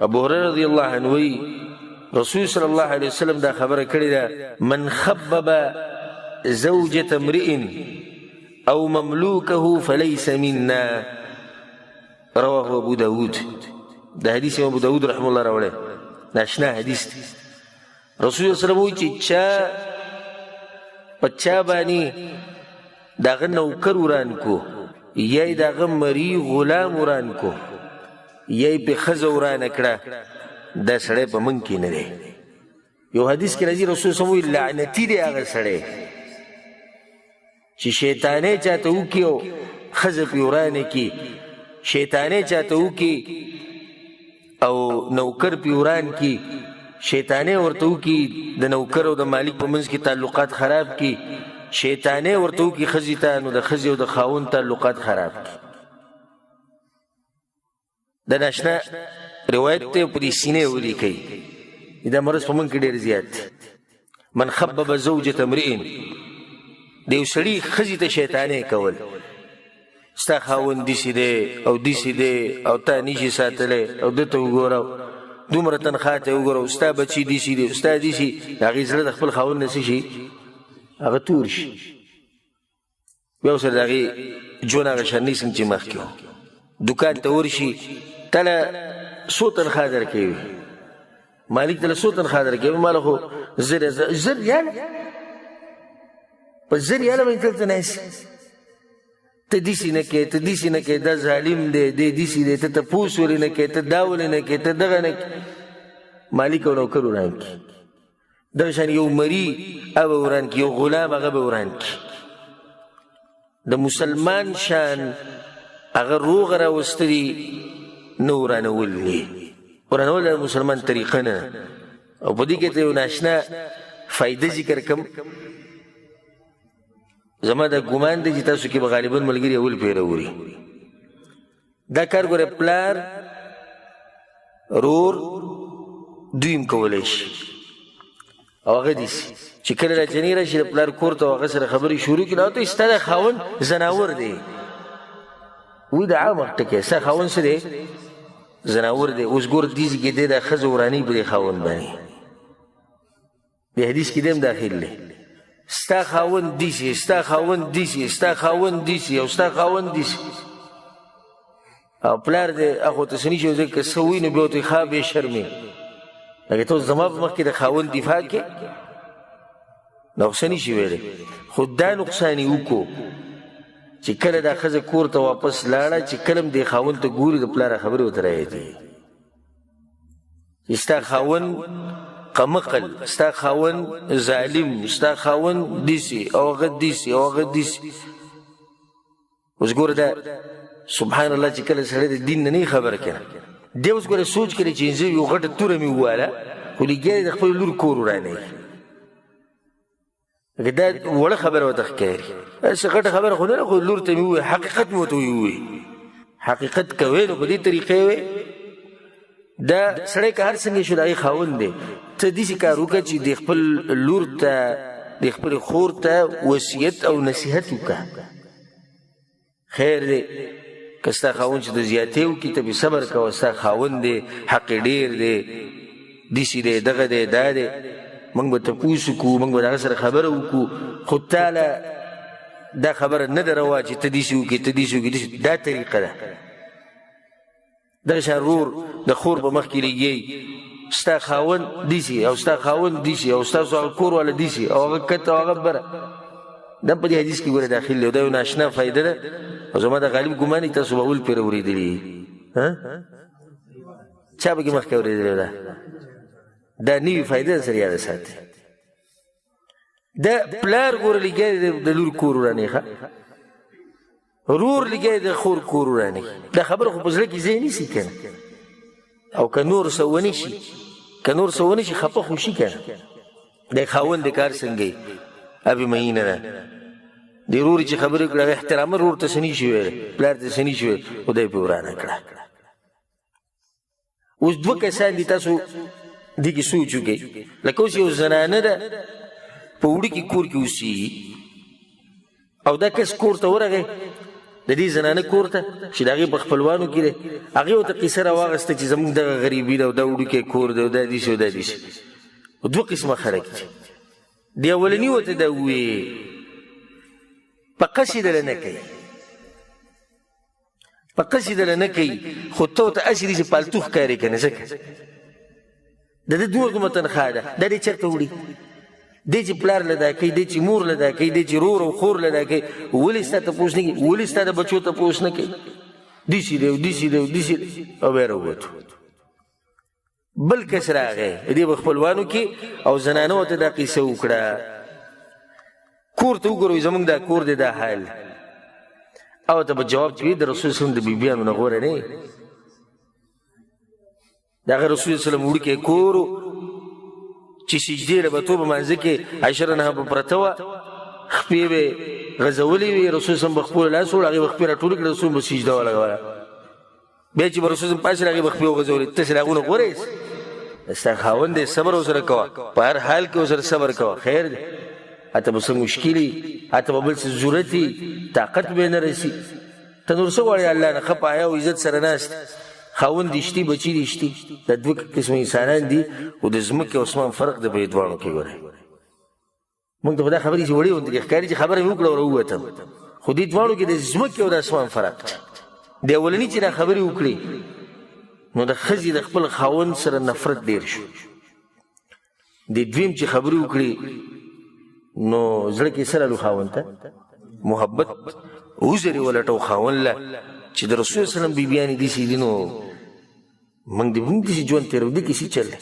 ابو هريره رضی الله عنه وی رسول صلی الله علیه وسلم دا خبره کړې ده من خبب زوجة امرئ او مملوكه فليس منا رواه ابو داود. دا حدیث ابو داود رحمه الله راوړی ناشنا حدیث دی. رسول صلی الله علیه وسلم وی چې چا پچا باندې داغه نوکر وران کو یا داغه مری غلام وران کو یا په خزه وران کړه دا سړی په من کې نه دی. یو حدیث کې راځي رسول صلی الله علیه وسلم لعنتی دی هغه سړی چې شیطانې چاته وکي او خزه په وران کې شیطانې چاته وکي او نوکر په وران کې شیطانې ورته وکي د نوکر او د مالک په منځ کې تعلقات خراب کی شیطانې ورته وکي خزي ته نو د خزي او د خاوند تعلقات خراب کی. د ناشنا روایت ته په دې سینې ولیکي دا مرض په من کې ډېر زیات. من خبب زوجة امرئ د یو سړي خزي ته شیطانې کول ستا خاوند داسې دی او داسې دی او تا نشي ساتلی او ده ته وګوره دومره تنخواه ته وګوره ستا بچي داسې دی ستا داسې د هغې زړه د خپل خاوند نه څه شي هغه تور شي بیا ورسره د هغې ژوند هغه شان نیسم چې مخکې و دوکان ته ورشي تله څو تنخواه درکوي مالک تله څو تنخواه درکوي ماله خو زر ریاله په زر ریاله باندې دلته ناست ته داسې نه کوې ته داسې نه کوې دا ظالم دی دی داسې دی ته تپوس ولې نه کوې ته دا ولې نه کوې ته دغه نه کوې مالک او نوکر وران کړي دغه شان یو مري هغه به وران کړي یو غلام هغه به وران کړي. د مسلمان شان هغه روغ راوسته دي نه ورانول دي ورانول د مسلمان طریقه نه. او په دې کې ته یو ناشنا فایده ذکر کم زما دا ګمان دی چې تاسو کې به غالبا ملګري اول پیره وړي دا کار ګوره پلار رور دویم کولی شي او هغه داسې چې کله راجنې راشي د پلار کور ته هغه سره خبرې شروع کړي او ته ستا د خاوند زناور دی وی د عام ټکی ستا خاوند څه دی زناور دی. اوس ګوره دې ځای کې دی دا ښځه ورانوي په دې خاوند باندې دې حدیث کې دی هم داخل دی ستا خاوند دیسی ستا خاوند دیسی ستا خاوند دیسی او ستا خاوند دیسی او پلار دې هغو ته څه نشي وځي که څه ووایي نو بیا ورته ښه بې شرمې لکه ته زما په مخ کې د خاوند دفاع کې نو څه نشي ویلی خو دا نقصان یې وکړو چې کله دا ښځه کور ته واپس لاړه چې کله هم دې خاوند ته ګوري د پلاره خبرې ورته رايدي چې ستا خاوند قمقل ستا خاوند ظالم ستا خاوند دیسی او هغه دیسی او هغه دیسی. اوس ګوره دا سبحان الله چې کله سړی د دین نه نه خبر کړه دی اوس ګوره سوچ کړي چې زه یو غټه توره مې وواله خو لګیا د خپل لور کور ورانوي دا وړه خبره ورته ښکاري هسې غټه خبره خو نه خو لور ته مې ووایي حقیقت مې ورته ووایي حقیقت کوې نو په دې طریقې وې دا سړی که هر څنګه شو د هغې خاوند دی ته داسې کار وکړه چې د خپل لور ته د خپلې خور ته وصیت او نصیحت وکړه خیر دی که ستا خاوند چې د زیاتې وکړي ته پې صبر کوه ستا خاوند دی حق یې ډېر دی داسې دی دغه دی دا دی موږ به تپوس وکړو موږ به د هغه سره خبره وکړو خو تاله دا خبره نه ده روا چې ته داسې وکړې ته داسې وکړې دا طریقه ده. دغه شان رور د خور په مخ کې لګي ستا خاوند دیسي او ستا خاوند دیسي او ستاسو هغه کور والا دیسي او هغه کته او هغه بره دا په دې حدیث کې ګوره داخل دی دا یو ناشنا فایده ده او زما د غالب ګمان دی تاسو به اول پرې اورېدلي چا به کې مخکې اورېدلی ده دا نوي فایده سره یاده ساتي. دا پلار ګوره لګیا دی د لور کور ورانوي ښه رور لګیا د خور کور ورانوي دا خبره خو په زړه کې ځای نیسي که نه او که نور څه ونه شي که نور څه ونه شي خفه خو شي که نه د خاوند د کار څنګه یي ابې مینه ده د رور چې خبرې کړه احترامه رور ته څه نشي ویلی پلار ته څه نشي ویلی خدای پې ورانه کړه. اوس دوه کسان دي تاسو دې کې سوچ وکړئ لکه اوس یو زنانه ده په وړي کې کور کې اوسېږي او دا کس کور ته ورغی د دې زنانه کور ته چې د هغې په خپلوانو کې دی هغې ورته قیصه راواغسته چې زموږ دغه غریبي ده او دا وړوکی کور دی او دا داسې او دا داسې دوه قسمه خلک دي د اولني ورته دا وویې په قصې دله نه کوي په قصې دله نه کوي خو ته ورته هسې دي چې پالتو ښکارې که نه ځکه د ده دومره تنخواه ده دا دې چېرته وړي دی چې پلار له دا کوي دی چې مور له دا کوي دی چې رور او خور له دا کوي ولې ستا تپوس نه کوي ولې ستا د بچو تپوس نه کوي داسې دی او داسې دی او داسې دی او بیا راووتو بل کس راغی دې په خپلوانو کې او زنانه ورته دا قیصه وکړه کور ته وګورئ زموږ دا کور دی دا حال او ته به جواب چې د رسول صلی د بیبیانو نه غوره نه د هغه رسول صلی وړوکی کور چې سجدې له به تو په مانځه کې عایشه رنها به پرته وه خپې به غځولې وې رسول صلی به خپل لاس وړ هغې به خپې راټولې کړې رسول به سجده ولګوله بیا چې به رسول صلی پاسې هغې به خپې وغځولې تاسې د هغونه غوره یې ستا خاوند دی صبر ورسره کوه په هر حال کې ورسره صبر کوه خیر دی هته به څه مشکل وي هته به بل څه ضرورت وي طاقت به یې نه رسي ته نور څه غواړې الله نه ښه په حیا او عزت سره ناست خاوند دې شتي بچي دې شتي دا دوه قسمه انسانان دي خو د ځمکې او اسمان فرق دی په دې دواړو کې ګورئ موږ ته خو دا خبرې چې وړې غوندې کې ښکاري چې خبره مې وکړه ورووتم خو دې دواړو کې د ځمکې او د اسمان فرق دی د اولني چې دا خبرې وکړې نو د ښځې د خپل خاوند سره نفرت ډېر شو د دویم چې خبرې وکړې نو زړه کې سره لو خاوند ته محبت وزرې ولټو خاوند له چې د رسول سلم بیبیانې داسې دي نو موږ دې هم داسې ژوند تېرو دې کیسې چل دی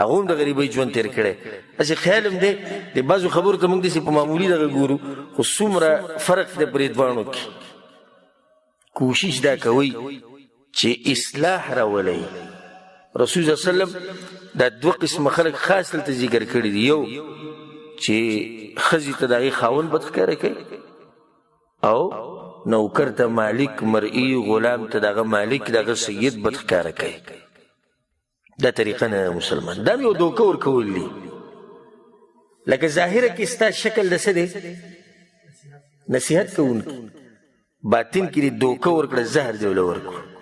هغه هم د غریبۍ ژوند تېر کړی هسې خیال هم دی د بعضو خبرو ته موږ داسې په معمولي دغه ګورو خو څومره فرق دی په دې دواړو کې کوشش دا کوئ چې اصلاح راولئ رسول صلی الله علیه وسلم دا دوه قسمه خلک خاص دلته ذکر کړي دي یو چې ښځې ته د هغې خاوند بد ښکاره کوي او نوکر ته مالک مرئی غلام ته دغه مالک دغه سید بد ښکاره کوي دا طریقه نه مسلمان دا یو دوکه ورکول دي لکه ظاهره کې ستا شکل د څه دی نصیحت کوونکی باطن کې دې دوکه ورکړه زهر دې وله ورکړو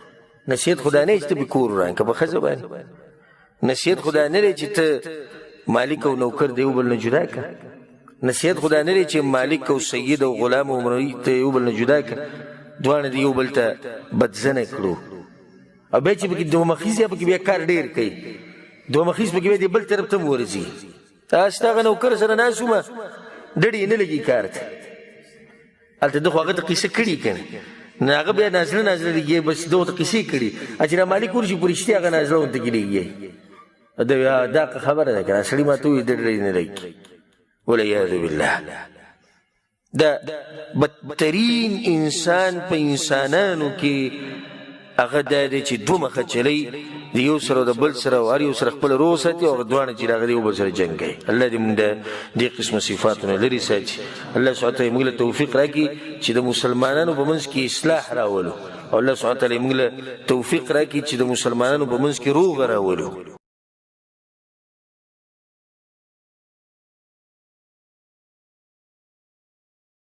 نصیحت خدا نه چې ته به کور وران که په ښځه باندې نصیحت خدا نه دی چې ته مالک او نوکر د یو بل نه جدا که نصیحت خدا نه دی چې مالک او سید او غلام او مرئی ته یو بل نه جدا که دواړه د یو بل ته بدزنه کړو او بیا چې پکې دومخیز یا پکې بیا کار ډېر کوي دومخیز پکې بیا د بل طرف ته م ورځي ستا هغه نوکر سره ناست ومه ډډې یې نه لګي کار ته هلته ده خو هغه ته قیسه کړي که نه هغه بیا نازله نازله لګي بس ده ورته قیسې کړي چې را مالک ورشي په رښتیا هغه نازله ورته کې لګي دا خبره ده که نه سړي ما ته ووایي ډډې نه لګي والعیاذ بالله دا بدترین انسان په انسانانو کې هغه دا دی چې دوه مخه چلی د یو سره او د بل سره او هر یو سره خپل روح ساتي او دواړه چې راغلي یو بل سره جنګ کوي الله دې موږ د دې قسمه صفاتونه لرې ساتي الله سبحانه وتعالی موږ له توفیق راکړي چې د مسلمانانو په منځ کې اصلاح راولو او الله سبحانه وتعالی موږ له توفیق راکړي چې د مسلمانانو په منځ کې روغ راولو